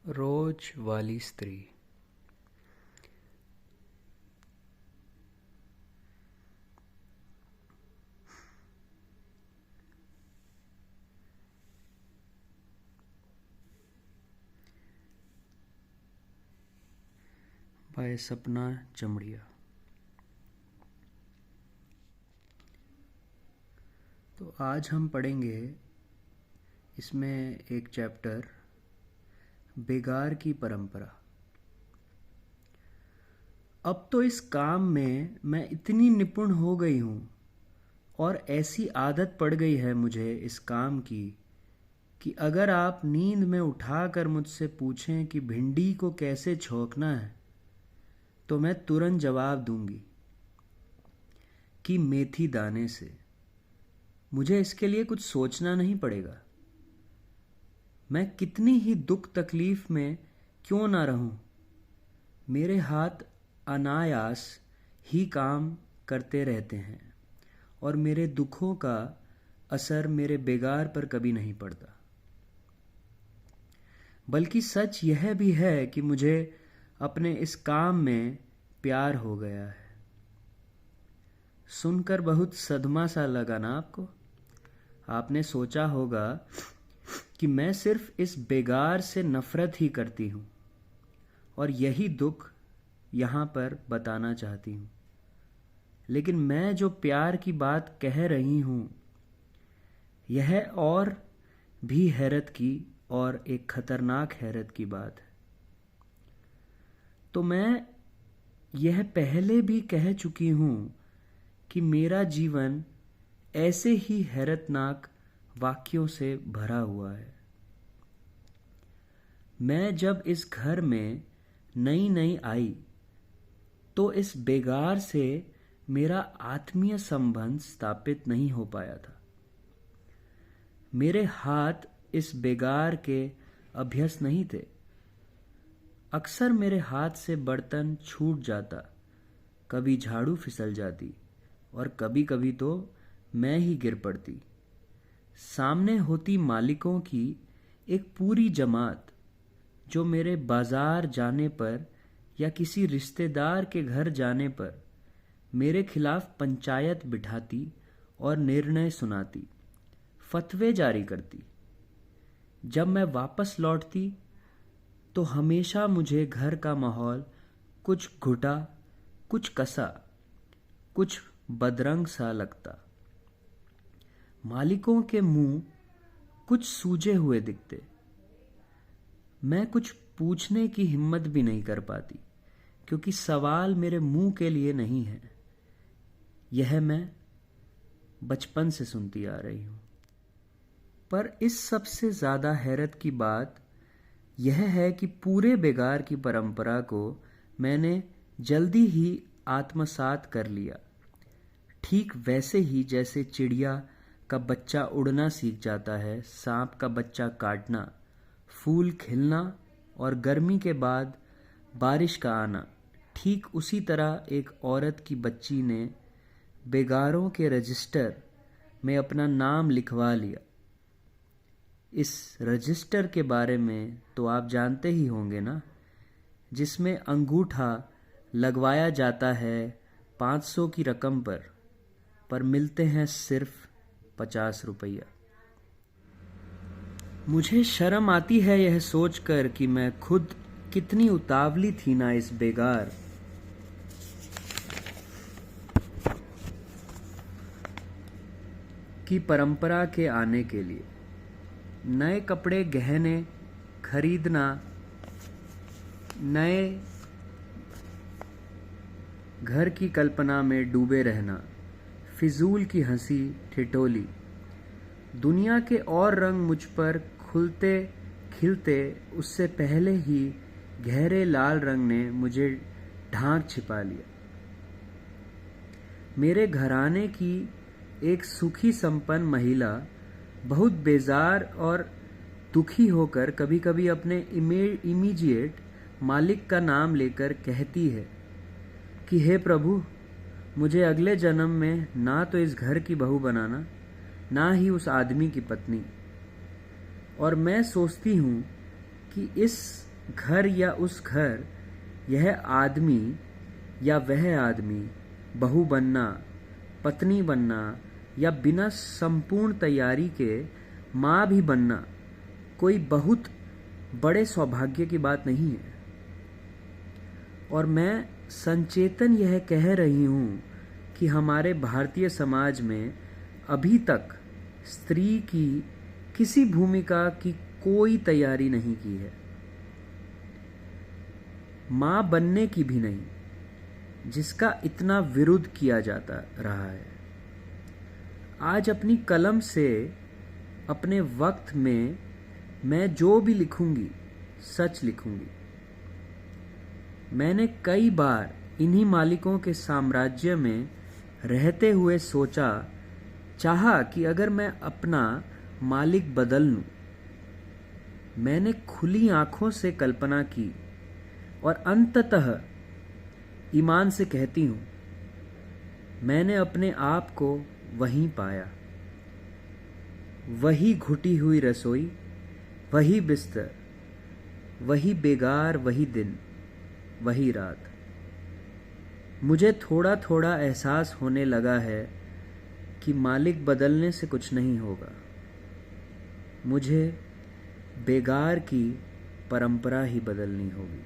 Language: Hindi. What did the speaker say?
रोज वाली स्त्री। बाय सपना चमड़िया। तो आज हम पढ़ेंगे इसमें एक चैप्टर, बेगार की परंपरा। अब तो इस काम में मैं इतनी निपुण हो गई हूँ और ऐसी आदत पड़ गई है मुझे इस काम की कि अगर आप नींद में उठाकर मुझसे पूछें कि भिंडी को कैसे छौंकना है तो मैं तुरंत जवाब दूंगी कि मेथी दाने से। मुझे इसके लिए कुछ सोचना नहीं पड़ेगा। मैं कितनी ही दुख तकलीफ में क्यों ना रहूं, मेरे हाथ अनायास ही काम करते रहते हैं और मेरे दुखों का असर मेरे बेगार पर कभी नहीं पड़ता। बल्कि सच यह भी है कि मुझे अपने इस काम में प्यार हो गया है। सुनकर बहुत सदमा सा लगा ना आपको? आपने सोचा होगा कि मैं सिर्फ इस बेगार से नफरत ही करती हूँ और यही दुख यहाँ पर बताना चाहती हूँ। लेकिन मैं जो प्यार की बात कह रही हूँ यह और भी हैरत की और एक खतरनाक हैरत की बात है। तो मैं यह पहले भी कह चुकी हूँ कि मेरा जीवन ऐसे ही हैरतनाक वाक्यों से भरा हुआ है। मैं जब इस घर में नई नई आई तो इस बेगार से मेरा आत्मीय संबंध स्थापित नहीं हो पाया था। मेरे हाथ इस बेगार के अभ्यस्त नहीं थे। अक्सर मेरे हाथ से बर्तन छूट जाता, कभी झाड़ू फिसल जाती और कभी कभी तो मैं ही गिर पड़ती। सामने होती मालिकों की एक पूरी जमात जो मेरे बाजार जाने पर या किसी रिश्तेदार के घर जाने पर मेरे खिलाफ पंचायत बिठाती और निर्णय सुनाती, फतवे जारी करती। जब मैं वापस लौटती तो हमेशा मुझे घर का माहौल कुछ घुटा, कुछ कसा, कुछ बदरंग सा लगता। मालिकों के मुंह कुछ सूजे हुए दिखते। मैं कुछ पूछने की हिम्मत भी नहीं कर पाती क्योंकि सवाल मेरे मुंह के लिए नहीं है। यह मैं बचपन से सुनती आ रही हूं। पर इस सबसे ज्यादा हैरत की बात यह है कि पूरे बेगार की परंपरा को मैंने जल्दी ही आत्मसात कर लिया। ठीक वैसे ही जैसे चिड़िया का बच्चा उड़ना सीख जाता है, सांप का बच्चा काटना, फूल खिलना और गर्मी के बाद बारिश का आना, ठीक उसी तरह एक औरत की बच्ची ने बेगारों के रजिस्टर में अपना नाम लिखवा लिया। इस रजिस्टर के बारे में तो आप जानते ही होंगे ना, जिसमें अंगूठा लगवाया जाता है 500 की रकम पर मिलते हैं सिर्फ 50 रुपया। मुझे शर्म आती है यह सोचकर कि मैं खुद कितनी उतावली थी ना इस बेगार की परंपरा के आने के लिए। नए कपड़े गहने खरीदना, नए घर की कल्पना में डूबे रहना, फिजूल की हंसी ठिठोली। दुनिया के और रंग मुझ पर खुलते खिलते उससे पहले ही गहरे लाल रंग ने मुझे ढांक छिपा लिया। मेरे घराने की एक सुखी संपन्न महिला बहुत बेजार और दुखी होकर कभी कभी अपने इमीडिएट मालिक का नाम लेकर कहती है कि हे प्रभु, मुझे अगले जन्म में ना तो इस घर की बहू बनाना, ना ही उस आदमी की पत्नी। और मैं सोचती हूँ कि इस घर या उस घर, यह आदमी या वह आदमी, बहू बनना, पत्नी बनना या बिना संपूर्ण तैयारी के माँ भी बनना कोई बहुत बड़े सौभाग्य की बात नहीं है। और मैं संचेतन यह कह रही हूँ कि हमारे भारतीय समाज में अभी तक स्त्री की किसी भूमिका की कोई तैयारी नहीं की है, माँ बनने की भी नहीं, जिसका इतना विरोध किया जाता रहा है। आज अपनी कलम से अपने वक्त में मैं जो भी लिखूंगी सच लिखूंगी। मैंने कई बार इन्हीं मालिकों के साम्राज्य में रहते हुए चाहा कि अगर मैं अपना मालिक बदल लूं। मैंने खुली आंखों से कल्पना की और अंततः ईमान से कहती हूं, मैंने अपने आप को वहीं पाया। वही घुटी हुई रसोई, वही बिस्तर, वही बेगार, वही दिन, वही रात। मुझे थोड़ा थोड़ा एहसास होने लगा है कि मालिक बदलने से कुछ नहीं होगा। मुझे बेगार की परंपरा ही बदलनी होगी।